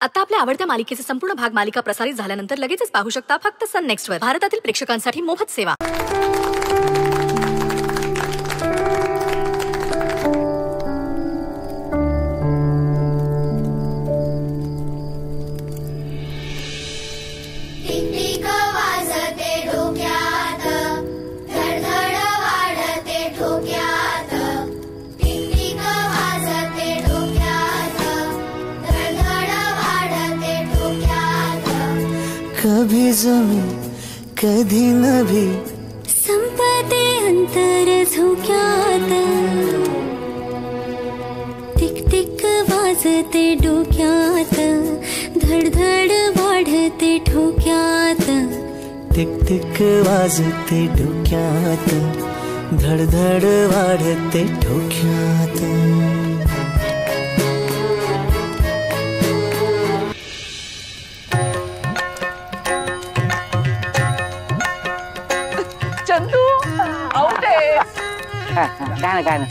आता आपल्या आवडत्या मालिकेचे संपूर्ण भाग मालिका प्रसारित झाल्यानंतर लगेचच पाहू शकता फक्त सन नेक्स्ट वर. भारतातील प्रेक्षकांसाठी मोफत सेवा. कभी जमी कधी नभी संपते अंतर झोक्यात. टिक टिक वाजते डोक्यात, धडधड वाढते ठोक्यात. टिक टिक वाजते डोक्यात, धडधड वाढते ठोक्यात. चंदू आउट आहे. काय ना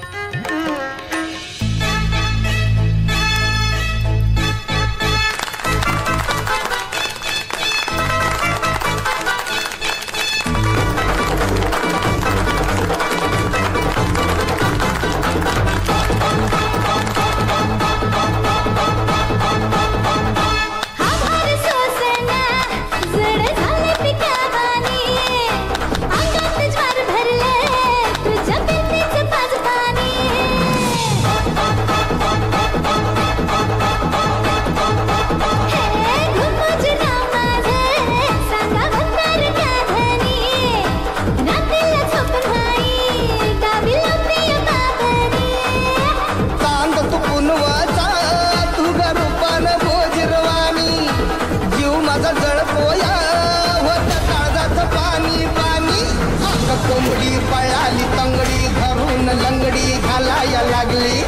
कोंबडी पळाली तंगडी धरून लंगडी घालाया लागली.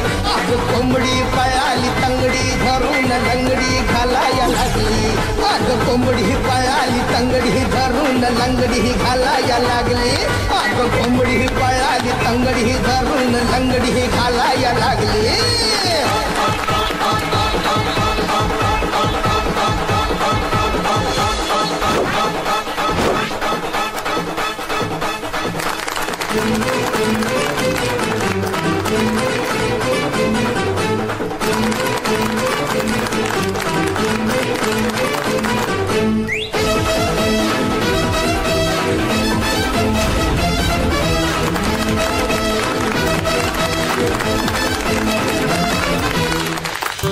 कोंबडी पळाली तंगडी धरून लंगडी घालाया लागली. कोंबडी पळाली तंगडी धरून लंगडी घालाया लागली. कोंबडी पळाली तंगडी धरून लंगडी घालाया लागली.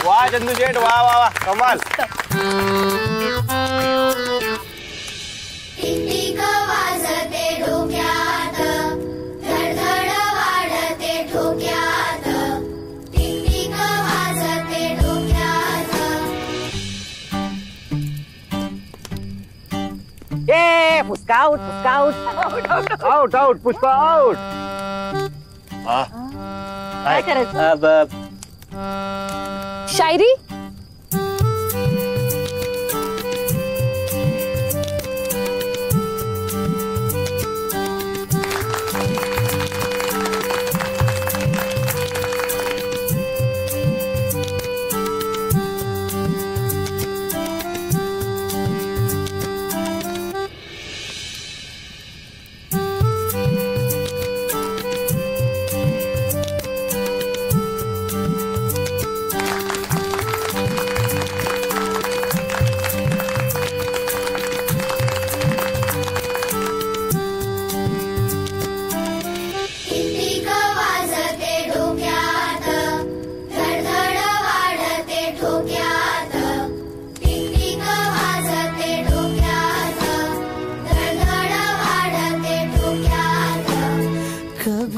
वाह चंदू शेठ, वाह वाह वाह, कमाल. ए Pushpa out, Pushpa out, out out, Pushpa out. काय करायचं? शायरी.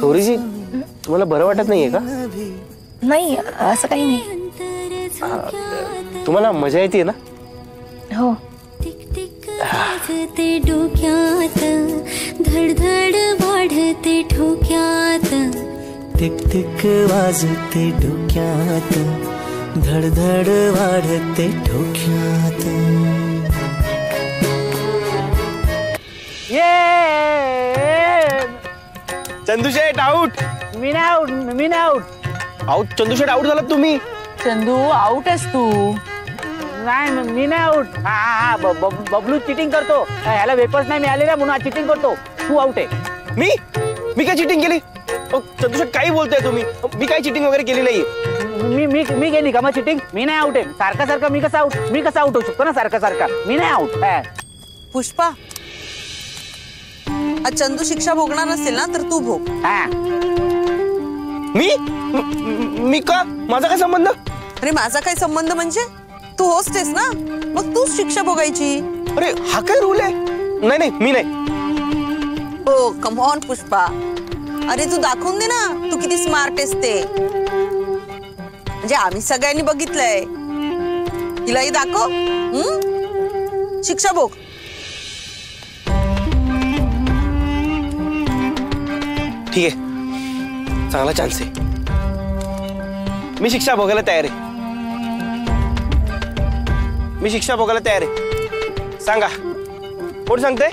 गौरीजी, तुम्हाला बरं वाटत नाहीये का? नाही, असं काही नाही. तुम्हाला मजा येते ना? हो. वाजते डोक्यात, धडधड वाढते ठोक्यात. टिक टिक वाजते डोक्यात, धडधड वाढते ठोक्यात. चंदू शेठ आउट. मी आउट, मी out. Out Chandu Sheth, out झालात तुम्ही. चंदू आउट आहेस तू. नाही मी नाही आउट. हा बबलू चिटिंग करतो. ह्याला वेपर्स नाही मिळालेला म्हणून चिटिंग करतो. तू आउट आहे. मी काय चिटिंग केली? चंदू काही बोलताय तुम्ही? मी काही चिटिंग वगैरे केली नाहीये. मी केली का मग चिटिंग? मी नाही आउट आहे. सारखं मी कसं आउट होऊ शकतो ना सारखं? मी नाही आउट. पुष्पा, आज चंदू शिक्षा भोगणार नसेल ना तर तू भोग. मी का? माझा काय संबंध? अरे माझा काय संबंध म्हणजे तू होस्टेस ना, मग तूच शिक्षा भोगायची. अरे हा काय रूल आहे? नाही मी नाही. हो कम ऑन पुष्पा, अरे तू दाखवून दे ना तू किती स्मार्ट आहेस ते. म्हणजे आम्ही सगळ्यांनी बघितलंय. तिलाही दाखव. शिक्षा भोग. ठीक आहे, चांगला चान्स आहे. मी शिक्षा भोगायला तयार आहे. मी शिक्षा भोगायला तयार आहे. सांगा कोण सांगते?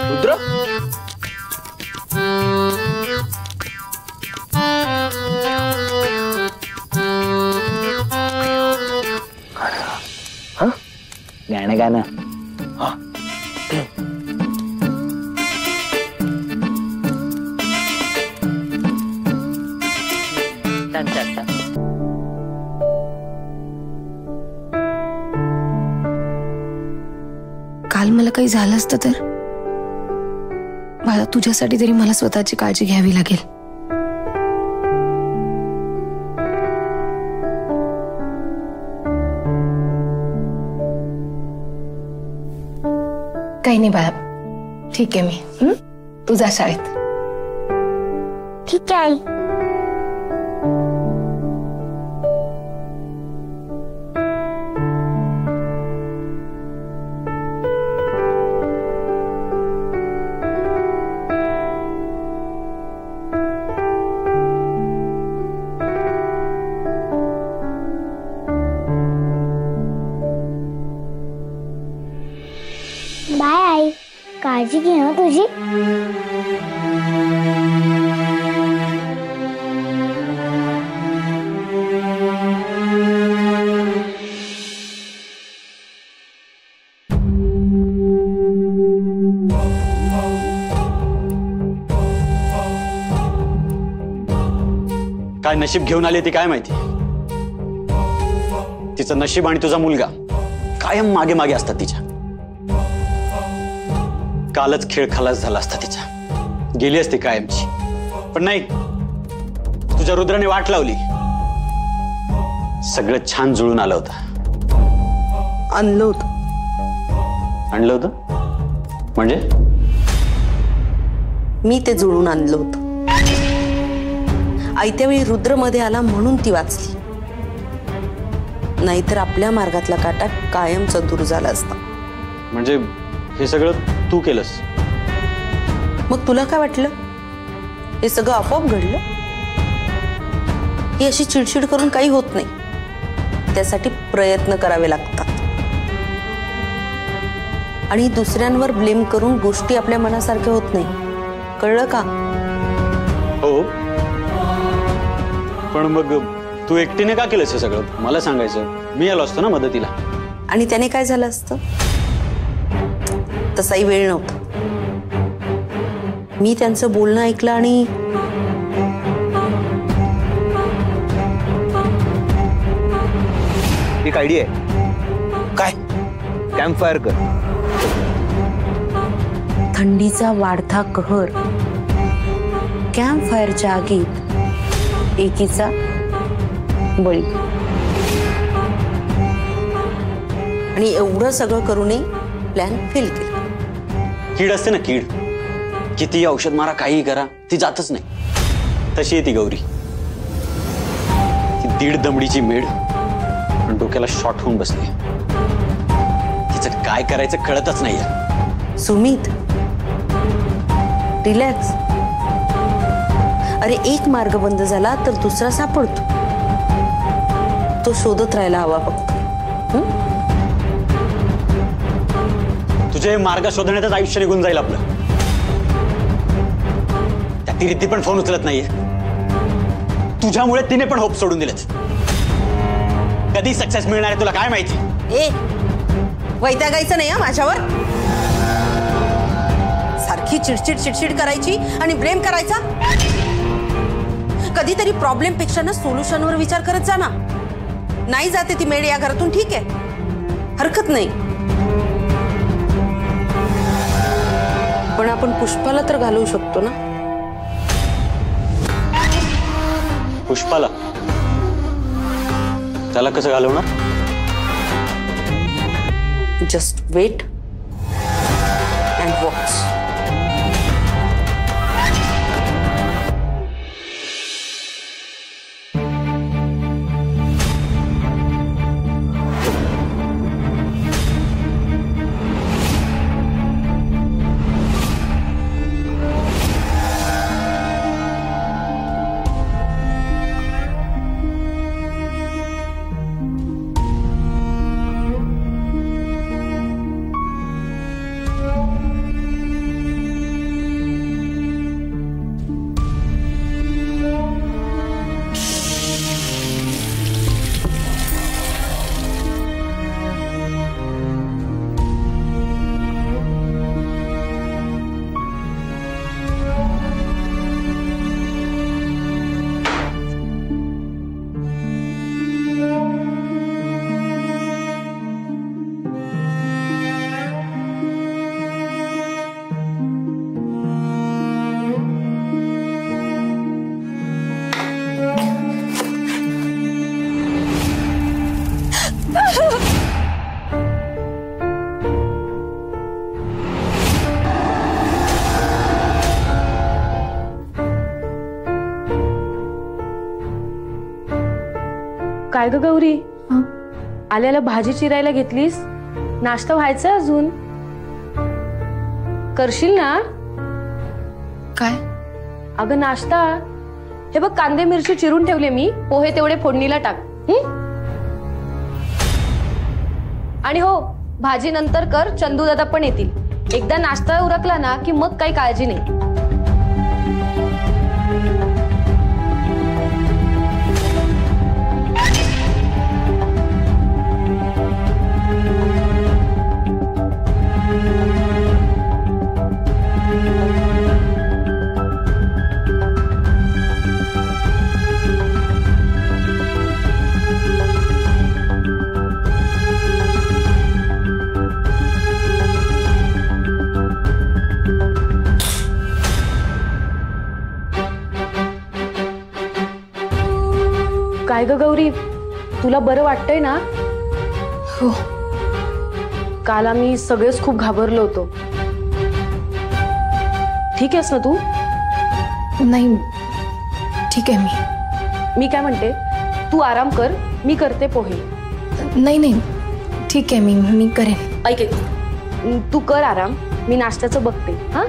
रुद्र, गाणं हा काल मला काही झालं असतं तर मला तुझ्यासाठी तरी मला स्वतःची काळजी घ्यावी लागेल. काही नाही बाळा, ठीक आहे मी. तू जा शाळेत. ठीक आहे. बाय आई, काळजी घे ना तुझी. काय नशीब घेऊन आली ती काय माहिती. तिचं नशीब आणि तुझा मुलगा कायम मागे मागे असतात तिच्या. कालच खेळ खलास झाला असता तिचा, गेली असती कायमची. पण नाही, तुझ्या रुद्राने वाट लावली. सगळं छान जुळून आलं होतं. आणलं होतं. आणलं होतं म्हणजे? मी ते जुळून आणलं होतं. आयत्या वेळी रुद्र मध्ये आला म्हणून ती वाचली. नाहीतर आपल्या मार्गातला काटा कायमचा दूर झाला असता. म्हणजे हे सगळं तू केलंस? मग तुला काय वाटलं हे सगळं आपोआप घडलं? ही अशी चिडचिड करून काही होत नाही. त्यासाठी प्रयत्न करावे लागतात. आणि दुसऱ्यांवर ब्लेम करून गोष्टी आपल्या मनासारख्या होत नाही. कळलं का? हो, पण मग तू एकटीने का केलंस हे सगळं? मला सांगायचं, मी आलो असतो ना मदतीला. आणि त्याने काय झालं असतं? तसाही वेळ नव्हता. मी त्यांचं बोलणं ऐकलं आणि एक आयडिया आहे. काय? कॅम्प फायर कर. थंडीचा वाढता कहर, कॅम्प फायरच्या आगीत एकीचा बळी. आणि एवढं सगळं करूनही प्लॅन फेल केला. कीड असते ना, कीड. किती औषध मारा, काही करा, ती जातच नाही. तशी आहे ती गौरी. ती 1.5 दमडीची मेढ आणि डोक्याला शॉट होऊन बसली. तिचं काय करायचं कळतच नाहीये. सुमित, रिलॅक्स. अरे एक मार्ग बंद झाला तर दुसरा सापडतो. तो शोधत राहायला हवा फक्त. दुसरे मार्ग शोधण्यातच आयुष्य निघून जाईल आपलं. त्या रिद्धी पण फोन उचलत नाहीये. तुझ्यामुळे तिने पण होप सोडून दिलेच. कधी सक्सेस मिळणार आहे तुला काय माहिती? ए वैतागायचं नाही माझ्यावर. सारखी चिडचिड चिडचिड करायची आणि ब्लेम करायचा. कधीतरी प्रॉब्लेम पेक्षा ना सोल्युशनवर विचार करत जा ना. नाही जाते ती मेड या घरातून ठीक आहे, हरकत नाही, पण आपण पुष्पाला तर घालवू शकतो ना. पुष्पाला? त्याला कसं घालवणार? Just wait and watch. काय ग गौरी, आल्याला भाजी चिरायला घेतलीस? नाश्ता व्हायचा अजून. करशील ना? काय? अगं नाश्ता. हे बघ कांदे मिरची चिरून ठेवले मी, पोहे तेवढे फोडणीला टाक. आणि हो, भाजी नंतर कर, चंदू दादा पण येतील. एकदा नाश्ता उरकला ना की मग काही काळजी नाही. काय ग गौरी, तुला बरं वाटतंय ना? हो. काल आम्ही सगळेच खूप घाबरलो होतो. ठीक आहेस ना तू? नाही ठीक आहे. मी काय म्हणते, तू आराम कर, मी करते पोहे. नाही नाही ठीक आहे, मी करेन. ऐक, तू कर आराम, मी नाश्त्याचं बघते. हा,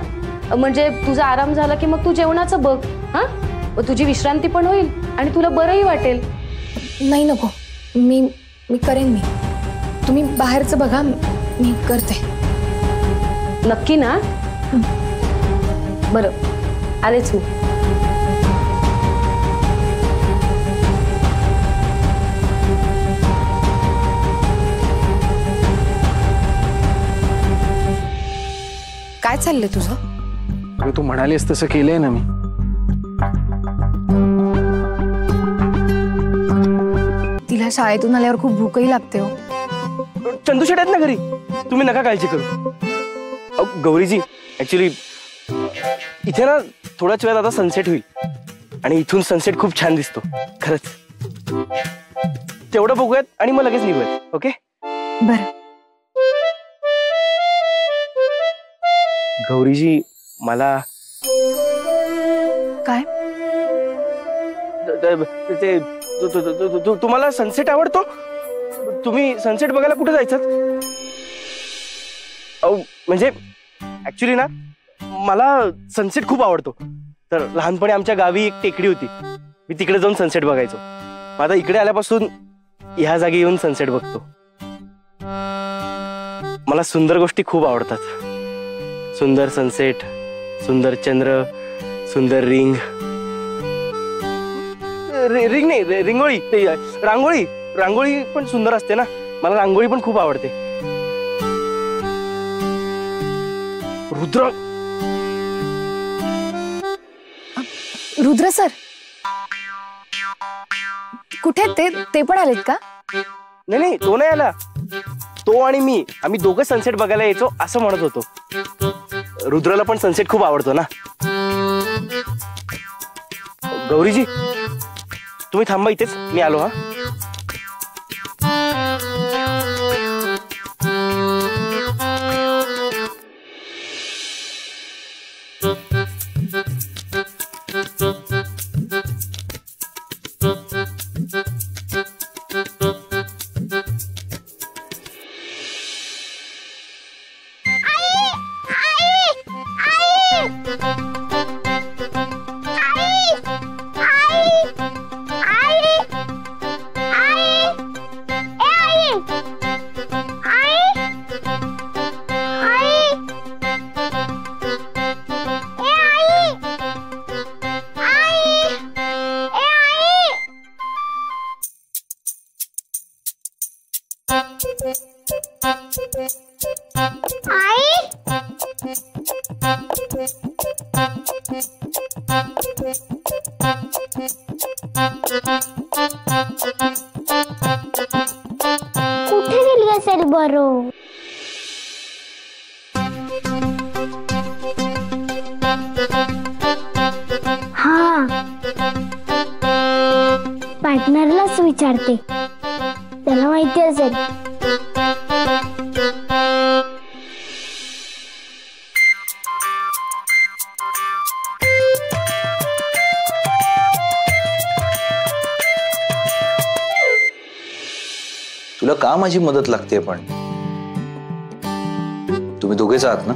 म्हणजे तुझा आराम झाला की मग तू जेवणाचं बघ. हा, तुझी विश्रांती पण होईल आणि तुला बरंही वाटेल. नाही नको, मी करेन. तुम्ही बाहेरचं बघा, मी करते. नक्की ना? बरं, आलेच मी. काय चाललंय तुझं? अगं तू म्हणालीस तसं केलंय ना मी. तिला शाळेतून आल्यावर खूप भूकही लागते हो. चंदू शेट आहेत ना घरी, तुम्ही नका काळजी करू. गौरीजी, ऍक्च्युली इथे ना थोड्याच वेळात आता सनसेट होईल आणि इथून सनसेट खूप छान दिसतो खरंच. तेवढं बघूयात आणि मग लगेच निघूयात. ओके? बरं. गौरीजी, मला काय? तुम्हाला सनसेट आवडतो? तुम्ही सनसेट बघायला कुठे जायचं? म्हणजे ऍक्च्युली ना मला सनसेट खूप आवडतो. तर लहानपणी आमच्या गावी एक टेकडी होती, मी तिकडे जाऊन सनसेट बघायचो. आता इकडे आल्यापासून ह्या जागी येऊन सनसेट बघतो. मला सुंदर गोष्टी खूप आवडतात. सुंदर सनसेट, सुंदर चंद्र, सुंदर रिंग नाही, रिंगोळी, रांगोळी. रांगोळी पण सुंदर असते ना. मला रांगोळी पण खूप आवडते. रुद्र सर कुठे ते पण आलेत का? नाही, तो नाही आला. तो आणि मी, आम्ही दोघं सनसेट बघायला यायचो असं म्हणत होतो. रुद्राला पण सनसेट खूप आवडतो ना. गौरीजी, तुम्ही थांबा इथेच, मी आलो. हा, कुठे गेली असेल बरं? हा, पार्टनरलाच विचारते, त्याला माहिती असेल. तुला का माझी मदत लागते? पण तुम्ही दोघेच आहात ना?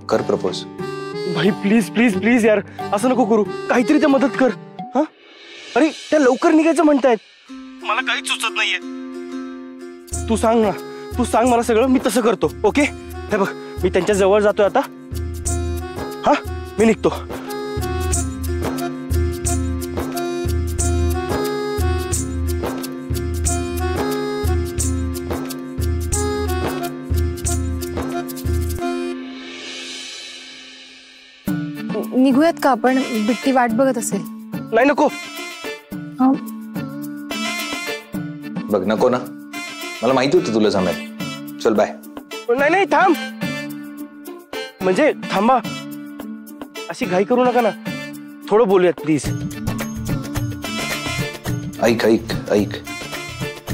कर प्रपोज. भाई प्लीज प्लीज प्लीज यार, असं नको करू. काहीतरी ते मदत कर. हा, अरे त्या लवकर निघायचं म्हणतायत. मला काहीच सुचत नाहीये. तू सांग ना, तू सांग मला सगळं, मी तसं करतो. ओके, हे बघ, मी त्यांच्या जवळ जातोय आता. हा, मी निघतो. निघूयात का आपण? बिट्टी वाट बघत असेल. नाही, नको. बघ, नको ना. मला माहिती होतं तुला जमेल. चल बाय. नाही, थांब. म्हणजे थांबा, अशी घाई करू नका ना. थोडं बोलूयात प्लीज. ऐक ऐक ऐक,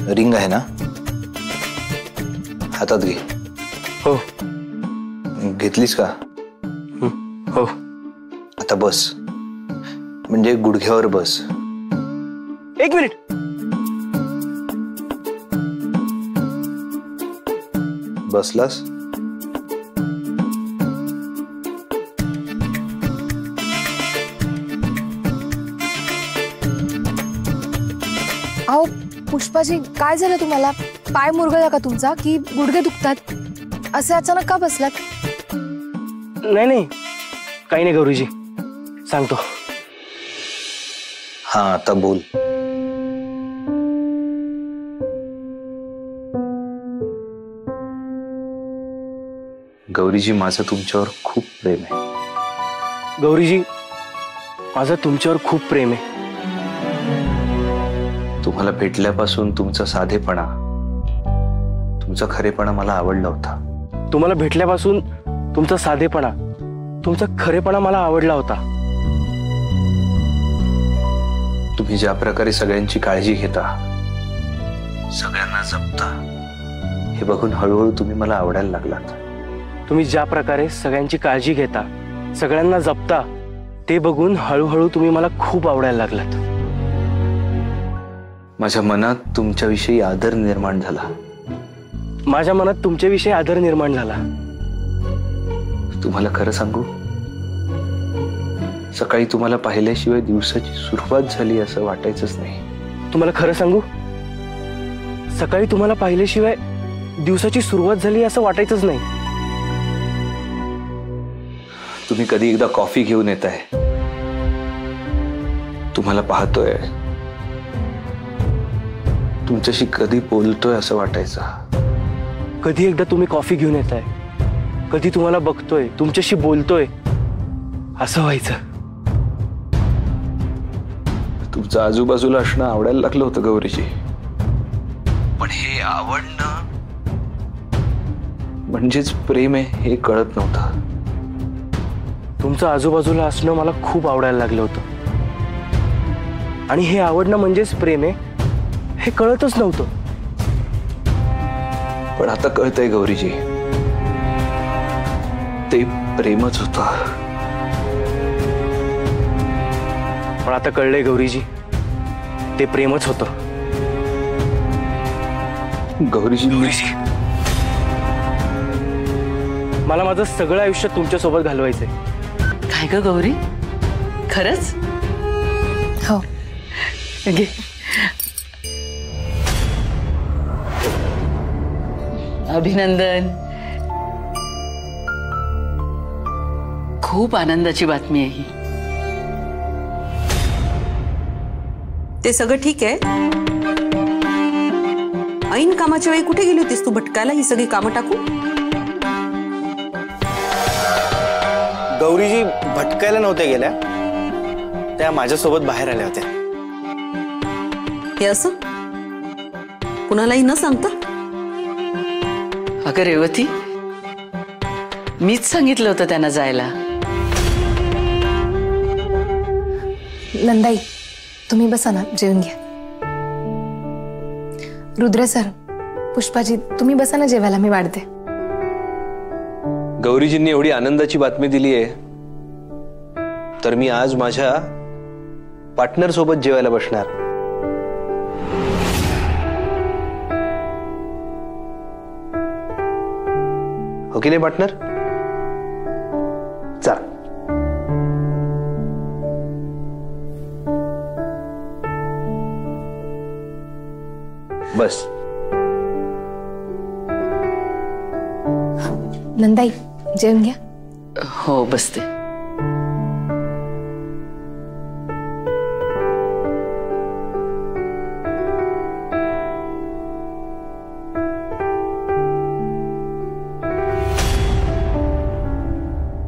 रिंग आहे ना हातात घे. हो. घेतलीस का? हो. आता बस, म्हणजे गुडघ्यावर बस. एक मिनिट. बसलास? अहो पुष्पाजी, काय झालं तुम्हाला? पाय मुरगळला का तुमचा, की गुडघे दुखतात? असे अचानक का बसलात? नाही, काही नाही गौरीजी, सांगतो. हा, आता बोल. गौरीजी, माझं तुमच्यावर खूप प्रेम आहे. गौरीजी, माझं तुमच्यावर खूप प्रेम आहे. तुम्हाला भेटल्यापासून तुमचा साधेपणा, तुमचा खरेपणा मला आवडला होता. तुम्हाला भेटल्यापासून तुमचा साधेपणा, तुमचा खरेपणा मला आवडला होता. तुम्ही ज्या प्रकारे सगळ्यांची काळजी घेता, सगळ्यांना जपता, हे बघून हळूहळू तुम्ही मला आवडायला लागलात. तुम्ही ज्या प्रकारे सगळ्यांची काळजी घेता, सगळ्यांना जपता, ते बघून हळूहळू तुम्ही मला खूप आवडायला लागलात. माझ्या मनात तुमच्याविषयी आदर निर्माण झाला. माझ्या मनात तुमच्याविषयी आदर निर्माण झाला. तुम्हाला खरं सांगू, सकाळी तुम्हाला पाहिल्याशिवाय दिवसाची सुरुवात झाली असं वाटायचंच नाही. तुम्हाला खरं सांगू, सकाळी तुम्हाला पाहिल्याशिवाय दिवसाची सुरुवात झाली असं वाटायचंच नाही. तुम्ही कधी एकदा कॉफी घेऊन येताय, तुम्हाला पाहतोय, तुमच्याशी कधी बोलतोय असं वाटायचं. कधी एकदा तुम्ही कॉफी घेऊन येताय, कधी तुम्हाला बघतोय, तुमच्याशी बोलतोय असं व्हायचं. तुमचं आजूबाजूला असणं आवडायला लागलं होतं गौरीजी. पण हे आवडणं म्हणजेच प्रेम आहे हे कळत नव्हतं. तुमचं आजूबाजूला असणं मला खूप आवडायला लागलं होतं आणि हे आवडणं म्हणजेच प्रेम आहे हे कळतच नव्हतं. पण आता कळतंय गौरीजी, ते प्रेमच होतं. पण आता कळलंय गौरीजी, ते प्रेमच होतं. गौरीजी, मला माझं सगळं आयुष्य तुमच्या सोबत घालवायचंय. काय ग गौरी, खरंच? हो. घे. अभिनंदन. खूप आनंदाची बातमी आहे ही. ते सगळं ठीक आहे. ऐन कामाच्या वेळी कुठे गेली होतीस तू भटकायला ही सगळी कामं टाकून? गौरीजी भटकायला नव्हत्या गेल्या, त्या माझ्यासोबत बाहेर आल्या होत्या. हे असं कुणालाही न सांगता? अगं रेवती, मीच सांगितलं होतं त्यांना जायला. नंदाई, तुम्ही बसा ना, जेवून घ्या. रुद्र सर, पुष्पाजी, तुम्ही बसा ना जेवायला, मी वाढते. गौरीजींनी एवढी आनंदाची बातमी दिली आहे, तर मी आज माझ्या पार्टनर सोबत जेवायला बसणार. हो की नाही पार्टनर? चला. बस. नंदाई, जेवून घ्या. हो, बसते.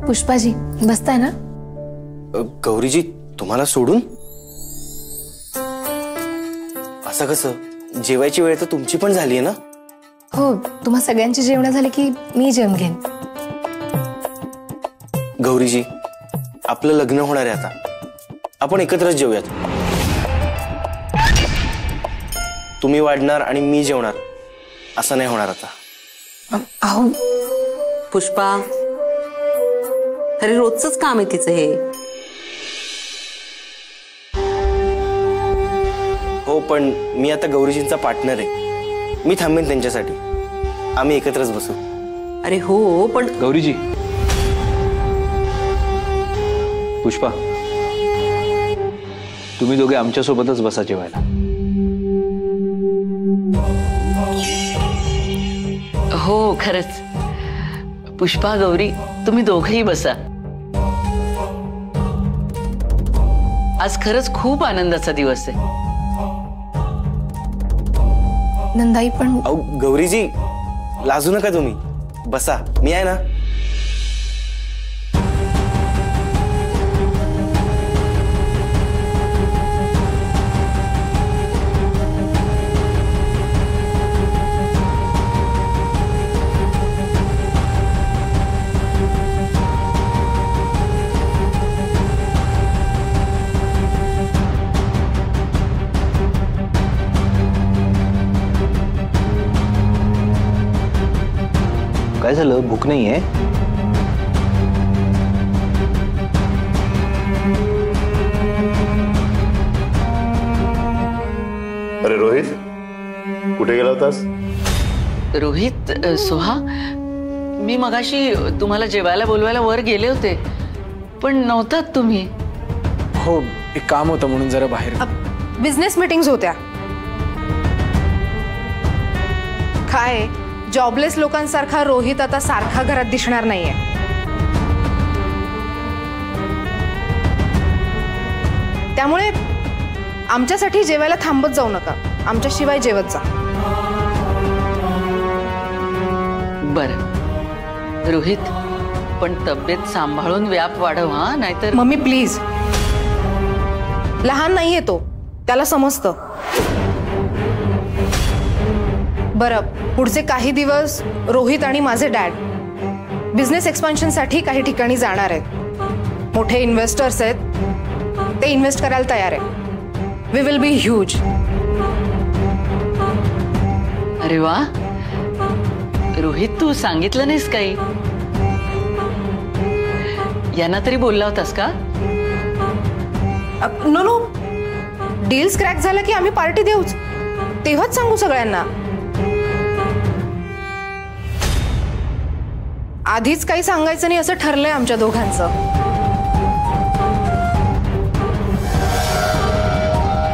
पुष्पाजी, बसताय ना? गौरीजी, तुम्हाला सोडून? असं कसं? जेवायची वेळ तर तुमची पण झाली आहे ना? हो, तुम्हा सगळ्यांची जेवण झाली की मी जेवण घेईन. गौरीजी, आपलं लग्न होणार आहे आता, आपण एकत्रच जेवूयात. तुम्ही वाढणार आणि मी जेवणार असं नाही होणार आता. अहो पुष्पा, अरे रोजच काम आहे तिचं हे. हो, पण मी आता गौरीजींचा पार्टनर आहे, मी थांबेन त्यांच्यासाठी. आम्ही एकत्रच बसू. अरे हो, पण गौरीजी, पुष्पा, तुम्ही दोघे आमच्या सोबतच बसा जेवायला. हो, खरंच. पुष्पा, गौरी, तुम्ही दोघेही बसा. आज खरंच खूप आनंदाचा दिवस आहे. नंदाई, पण गौरीजी, लाजू नका तुम्ही, बसा, मी आहे ना. काय झालं? भूक नाहीये? अरे रोहित, कुठे गेला होतास? रोहित, सोहा, मी मगाशी तुम्हाला जेवायला बोलवायला वर गेले होते, पण नव्हतात तुम्ही. हो, एक काम होतं म्हणून जरा बाहेर. बिझनेस मीटिंग्स होत्या. काय जॉबलेस लोकांसारखा रोहित आता सारखा घरात दिसणार नाहीये. त्यामुळे आमच्यासाठी जेवायला थांबत जाऊ नका. आमच्याशिवाय जेवत जा. बरं रोहित, पण तब्येत सांभाळून व्याप वाढव हा, नाहीतर. मम्मी प्लीज, लहान नाहीये तो, त्याला समजतं. बरं, पुढचे काही दिवस रोहित आणि माझे डॅड बिझनेस एक्सपान्शनसाठी काही ठिकाणी जाणार आहेत. मोठे इन्व्हेस्टर्स आहेत, ते इन्व्हेस्ट करायला तयार आहे. We will be huge. अरे वा रोहित, तू सांगितलं नाहीस काही? यांना तरी बोलला होतास का? नो नो, डील्स क्रॅक झाला की आम्ही पार्टी देऊच, तेव्हाच सांगू सगळ्यांना. आधीच काही सांगायचं नाही असं ठरलंय आमच्या दोघांचं.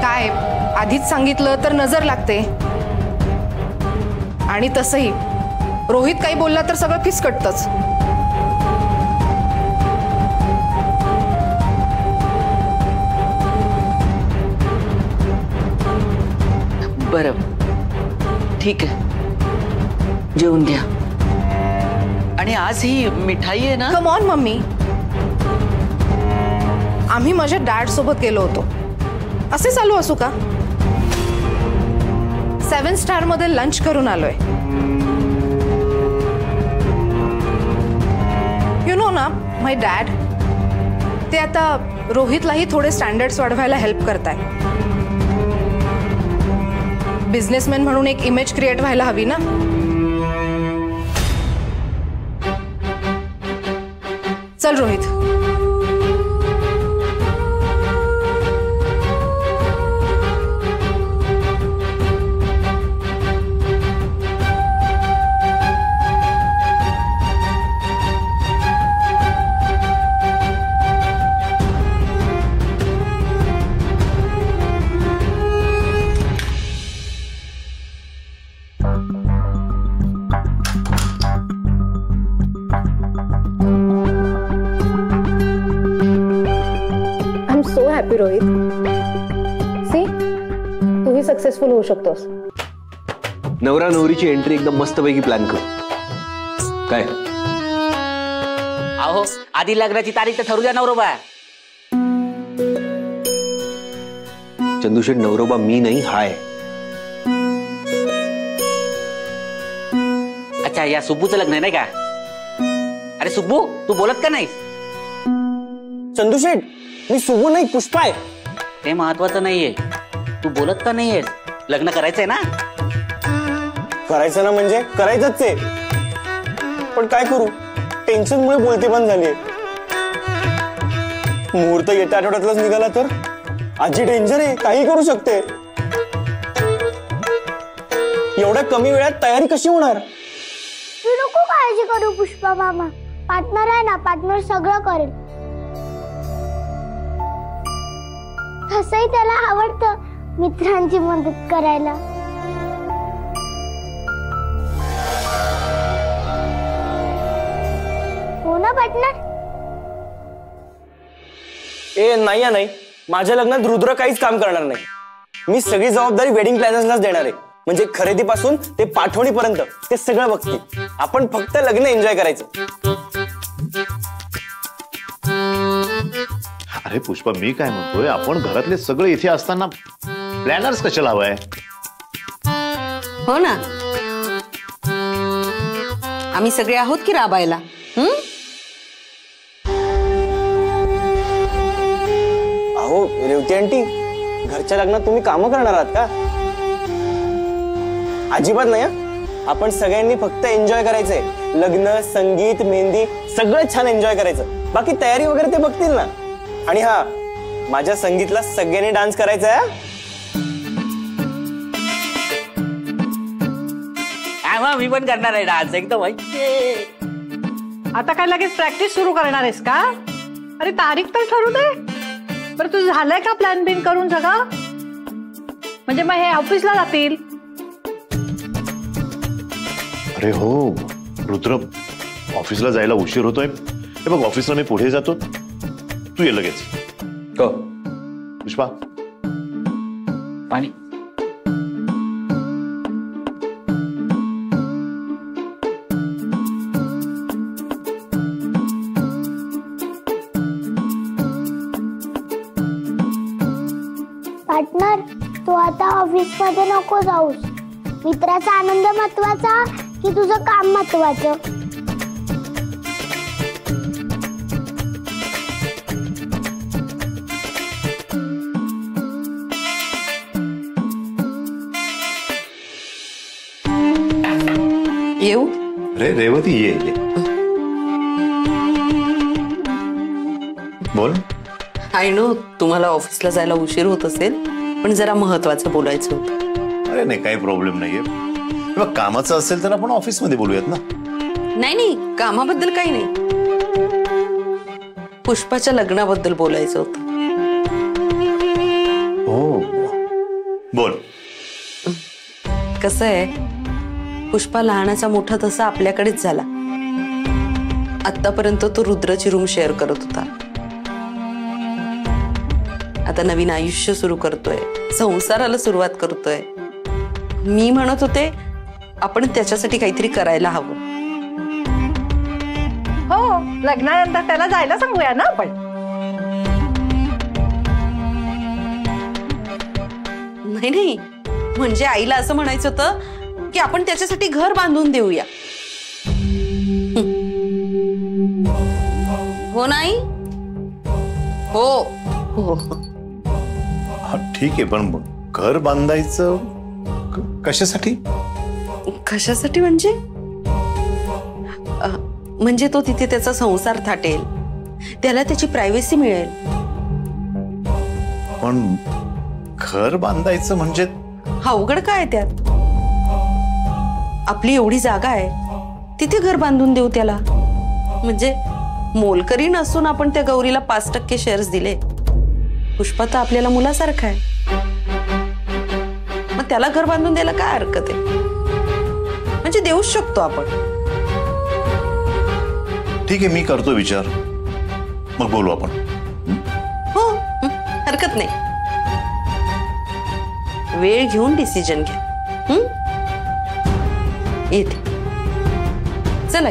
काय, आधीच सांगितलं तर नजर लागते. आणि तसंही रोहित काही बोलला तर सगळं फिसकटतंच. बरं ठीक आहे, जेवून घ्या. आणि आज ही मिठाई आहे ना? कम ऑन मम्मी, आम्ही माझ्या डॅड सोबत गेलो होतो, असे चालू असू का? 7 स्टार मध्ये लंच करून आलोय. यू नो ना, माय डॅड ते आता रोहितलाही थोडे स्टँडर्ड्स वाढवायला हेल्प करताय. बिझनेसमॅन म्हणून एक इमेज क्रिएट व्हायला हवी ना. चल रोहित. हॅपी रोहित. सी, तूही सक्सेसफुल होऊ शकतोस. नवरा नवरीची एंट्री एकदम मस्तपैकी प्लॅन कर. काय अहो, आधी लग्नाची तारीख तर ठरू द्या नवरोबा. चंदूशेठ, नवरोबा मी नाही, हाय. अच्छा, या सुब्बूचं लग्न आहे नाही का? अरे सुब्बू, तू बोलत का नाहीस? चंदूशेठ, मी सुब्बू नाही, पुष्पा आहे. ते महत्वाचं नाहीये, तू बोलत का नाहीयेस? लग्न करायचंय ना? करायचं ना म्हणजे करायचंच आहे, पण काय करू, टेन्शनमुळे बोलती बंद झालीये. मुहूर्त येत्या आठवड्यातलाच निघाला तर आजी डेंजर आहे, काही करू शकते. एवढ्या कमी वेळात तयारी कशी होणार? तू नको काळजी करू पुष्पा मामा, पार्टनर आहे ना, पार्टनर सगळं करेल. तसंही त्याला आवडतं मित्रांची मदत करायला. हो ना पार्टनर? नाही नाही, माझ्या लग्नात रुद्र काहीच काम करणार नाही. मी सगळी जबाबदारी वेडिंग प्लॅनर्सलाच देणार आहे. म्हणजे खरेदीपासून ते पाठवणीपर्यंत ते सगळं बघतील. आपण फक्त लग्न एन्जॉय करायचं. अरे पुष्पा, मी काय म्हणतोय, आपण घरातले सगळे इथे असताना प्लॅनर्स कशाला हवाय? हो ना, आम्ही सगळे आहोत की राबायला. अहो रेवती आंटी, घरच्या लग्नात तुम्ही कामं करणार आहात का? अजिबात नाही. आपण सगळ्यांनी फक्त एन्जॉय करायचंय. लग्न, संगीत, मेहंदी सगळं छान एन्जॉय करायचं. बाकी तयारी वगैरे ते बघतील ना. आणि हा, माझ्या संगीतला सगळ्यांनी डान्स करायचा आहे. मी पण करणार आहे डान्स एकदम. आता काय लगेच प्रॅक्टिस सुरू करणार आहेस का? अरे तारीख तर ठरू दे. बरं, तुझं झालंय का प्लॅन बिन करून सगळं? म्हणजे मग हे ऑफिसला जातील. अरे हो रुद्र, ऑफिसला जायला उशीर होतोय. हे बघ, ऑफिसला मी पुढे जातो, तू ये लगेच. हो पुष्पा, पाणी. पार्टनर, तू आता ऑफिस मध्ये नको जाऊस. मित्राचा आनंद महत्वाचा की तुझं काम महत्वाचं? येऊ? अरे रेवती, ये. बोल. आय नो तुम्हाला ऑफिसला जायला उशीर होत असेल, पण जरा महत्वाचं बोलायचं होतं. अरे नाही, काही प्रॉब्लेम नाहीये. बघ, कामाचं असेल तर आपण ऑफिसमध्ये बोलूयात ना. नाही, कामाबद्दल काही नाही. पुष्पाच्या लग्नाबद्दल बोलायचं होतं. हो, बोल. कसं आहे, पुष्पा लहानाचा मोठा तसा आपल्याकडेच झाला. आतापर्यंत तो रुद्रची रूम शेअर करत होता. आता नवीन आयुष्य सुरू करतोय, संसाराला सुरुवात करतोय. मी म्हणत होते आपण त्याच्यासाठी काहीतरी करायला हवं. हो, लग्नानंतर त्याला जायला सांगूया ना आपण. नाही, म्हणजे आईला असं म्हणायचं होतं की आपण त्याच्यासाठी घर बांधून देऊया. हो नाही? हो हो. ठीक आहे, पण घर बांधायचं कशासाठी? कशासाठी म्हणजे म्हणजे तो तिथे त्याचा संसार थाटेल, त्याला त्याची प्रायव्हसी मिळेल. पण घर बांधायचं म्हणजे अवघड काय त्यात? आपली एवढी जागा आहे, तिथे घर बांधून देऊ त्याला. म्हणजे मोलकरी नसून आपण त्या गौरीला 5% शेअर्स दिले. पुष्पा तर आपल्याला मुलासारखा आहे, मग त्याला घर बांधून द्यायला काय हरकत आहे? म्हणजे देऊच शकतो आपण. ठीक आहे, मी करतो विचार, मग बोलू आपण. हो, हरकत नाही. वेळ घेऊन डिसिजन घ्या. येते. चला.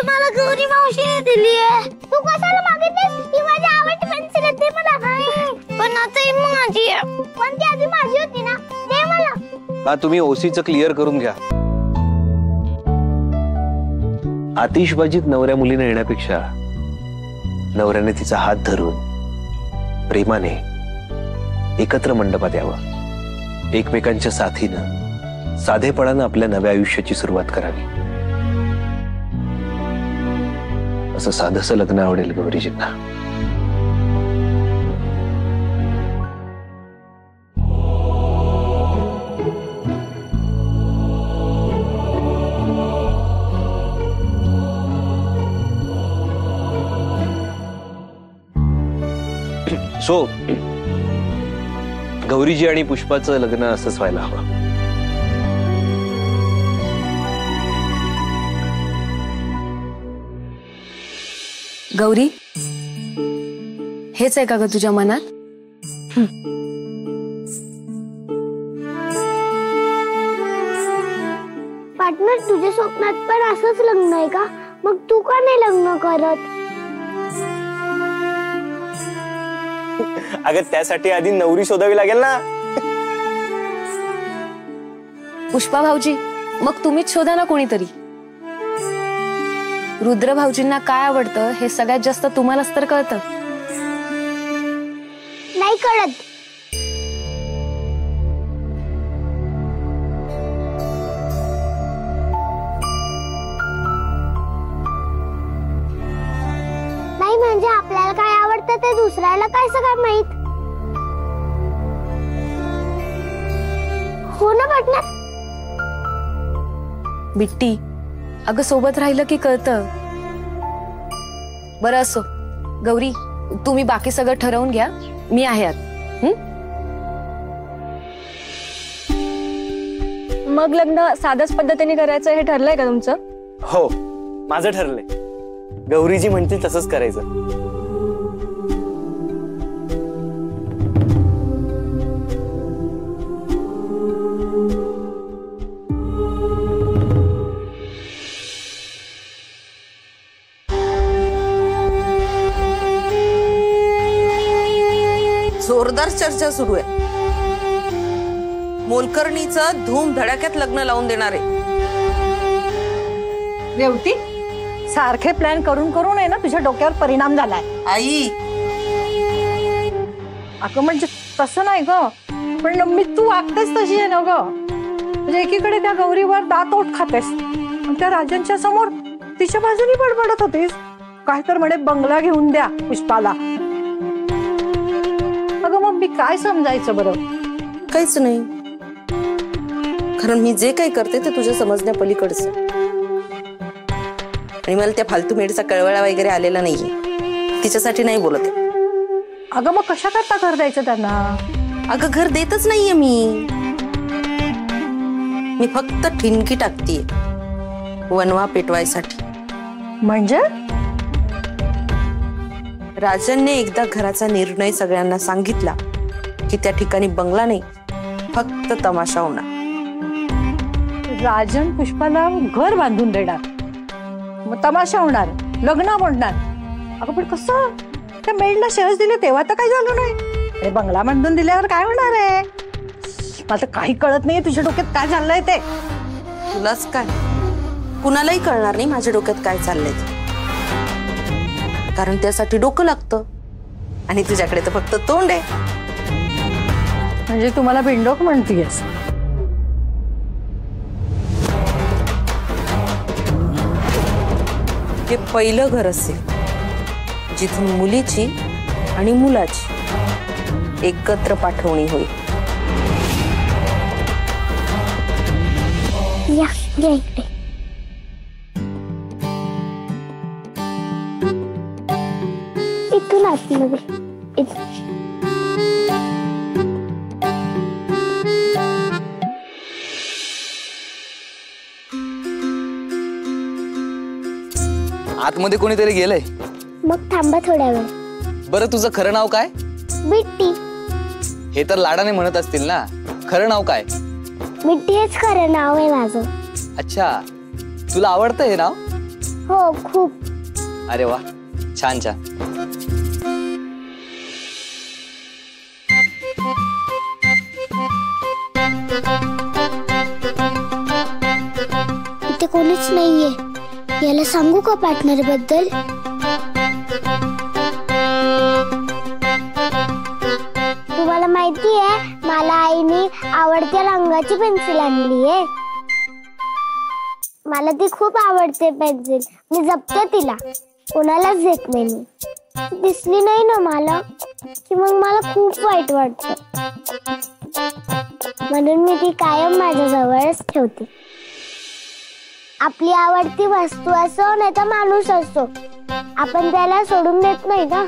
मला गौरी मावशीने दिली आहे. तू कशाला मागितलीस? ही माझी आवडती पेन्सिल आहे, दे मला. पण आता ही माझी आहे. पण ती आधी माझी होती ना, दे मला. तुम्ही ओसीचं क्लिअर करून घ्या. आतिषबाजीत नवऱ्या मुलीने येण्यापेक्षा नवऱ्याने तिचा हात धरून प्रेमाने एकत्र मंडपात यावं. एकमेकांच्या साथीनं साधेपणानं आपल्या नव्या आयुष्याची सुरुवात करावी. असं साधंसं लग्न आवडेल गौरीजींना. सो गौरीजी आणि पुष्पाचं लग्न असंच व्हायला हवं. गौरी, हेच आहे का ग तुझ्या मनात? पार्टनर, तुझ्या स्वप्नात पण असंच लग्न आहे का? मग तू का नाही लग्न करत? अगं, त्यासाठी आधी नवरी शोधावी लागेल ना. पुष्पा भाऊजी, मग तुम्हीच शोधा ना कोणीतरी. रुद्र भाऊजींना काय आवडतं हे सगळ्यात जास्त तुम्हालाच तर कळतं. नाही कळत. नाही म्हणजे आपल्याला काय आवडतं ते दुसऱ्याला काय सगळं माहित. हो ना पार्टनर? बिट्टी, अगं सोबत राहिलं की कळतं. बरं असो गौरी, तुम्ही बाकी सगळं ठरवून घ्या, मी आहे आत. मग लग्न साध्याच पद्धतीने करायचं हे ठरलंय का तुमचं? हो, माझं ठरलंय. गौरीजी म्हणतील तसंच करायचं. जोरदार चर्चा सुरू आहे. मोलकर्णीचं धूम धडाक्यात लग्न लावून देणार आहे. रेवती, सारखे प्लॅन करून करून आहे ना तुझ्या डोक्यावर परिणाम झालाय. आई अगं म्हणजे तसं नाही ग, पण मी तू वागतेस तशी आहे ना ग. म्हणजे एकीकडे त्या गौरीवर दात ओठ खातेस आणि त्या राजांच्या समोर तिच्या बाजूनी बडबडत होतीस. काय तर म्हणे बंगला घेऊन द्या पुष्पाला. अगं मग मी काय समजायचं बरं? काहीच नाही, कारण मी जे काही करते ते तुझ्या समजण्या पलीकडचं. आणि मला त्या फालतू मेडचा कळवळा वगैरे आलेला नाहीये, तिच्यासाठी नाही बोलत. अगं मग कशा करता घर द्यायचं त्यांना? अगं घर देतच नाहीये मी फक्त ठिणकी टाकतीये वनवा पेटवायसाठी. म्हणजे राजनने एकदा घराचा निर्णय सगळ्यांना सांगितला की त्या ठिकाणी बंगला नाही, फक्त तमाशा होणार. राजन पुष्पाला घर बांधून देणार, मग तमाशा होणार, लग्न म्हणणार. अगं पण कसं? त्या मेडला शेअर्स दिले तेव्हा तर काही झालं नाही, अरे बंगला बांधून दिल्यावर काय होणार आहे? मला तर काही कळत नाहीये तुझ्या डोक्यात काय चाललंय ते. तुलाच काय, कुणालाही कळणार नाही माझ्या डोक्यात काय चाललंय ते. कारण त्यासाठी डोकं लागतं आणि तुझ्याकडे तर फक्त तोंड आहे. म्हणजे तुम्हाला बिंडोक म्हणतीयस? हे पहिलं घर असेल जिथून मुलीची आणि मुलाची एकत्र पाठवणी होईल. या इकडे. इथून आतमध्ये. आतमध्ये कोणीतरी गेलंय. मग थांबा थोड्या वेळ. बरं तुझं खरं नाव काय? बिट्टी. हे तर लाडाने म्हणत असतील ना, खरं नाव काय? बिट्टी हेच खरं नाव आहे माझं. अच्छा, तुला आवडतं हे नाव? हो खूप. अरे वा, छान छान. इथे कोणीच नाहीये. याला सांगू का पार्टनर बद्दल? तुम्हाला माहितीये मला आईने आवडत्या रंगाची पेन्सिल आणली आहे. मला ती खूप आवडते पेन्सिल. मी जपते तिला, कोणालाच देत नाही. मी दिसली नाही ना मला की मग मला खूप वाईट वाटतं. म्हणून मी ती कायम माझ्या जवळच ठेवते. आपली आवडती वस्तू असो नाही तर माणूस असो, आपण त्याला सोडून देत नाही ना,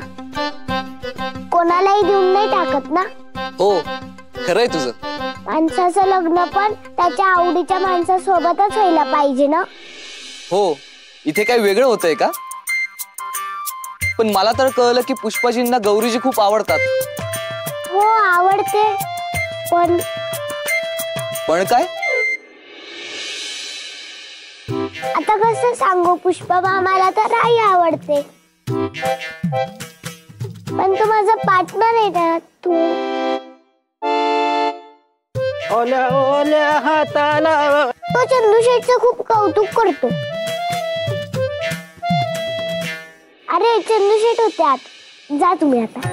कोणालाही देऊन नाही टाकत ना. हो, खरंय तुझं. माणसाचं लग्न पण त्याच्या आवडीच्या माणसासोबतच व्हायला पाहिजे ना. हो, इथे काही वेगळं होतंय का? पण मला तर कळलं की पुष्पाजींना गौरीजी खूप आवडतात. हो आवडते, पण काय? आता कसं सांगू? पुष्पा मामाला तर आई आवडते, पण तू माझा पार्टनर आहे ना. तू ओल्या ओल्या हाताला. तो चंदू शेठचं खूप कौतुक करतो. अरे चंदू शेठ होते आत, जा तुम्ही आता.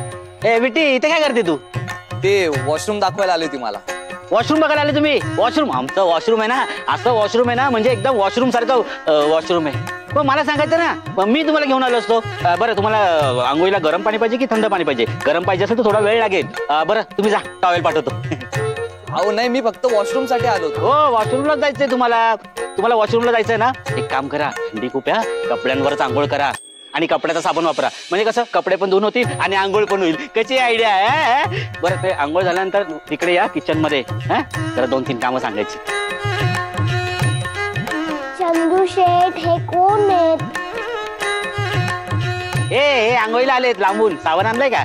ए बिट्टी, इथे काय करते तू? ते वॉशरूम दाखवायला आली होती मला. वॉशरूम बघायला आले तुम्ही? वॉशरूम आमचं वॉशरूम आहे ना, असं वॉशरूम आहे ना, म्हणजे एकदम वॉशरूम सारखं वॉशरूम आहे. पण मला सांगायचं ना, मग मी तुम्हाला घेऊन आलो असतो. बरं तुम्हाला आंघोळीला गरम पाणी पाहिजे की थंड पाणी पाहिजे? गरम पाहिजे असेल तर थोडा वेळ लागेल. बरं तुम्ही जा, टॉवेल पाठवतो. अहो नाही, मी फक्त वॉशरूम साठी आलो होतो. हो वॉशरूमला जायचंय तुम्हाला वॉशरूमला जायचंय ना. एक काम करा, थंडी खूप आहे, कपड्यांवरच आंघोळ करा आणि कपड्याचा साबण वापरा. म्हणजे कसं कपडे पण धुवून होतील आणि आंघोळ पण होईल. कशी आयडिया आहे? बरं ते आंघोळ झाल्यानंतर तिकडे या किचन मध्ये, जरा 2-3 कामं सांगायची. चंदू शेठ हे कोण आहेत? हे आंघोळीला आलेत लांबून. साबण आणलंय का?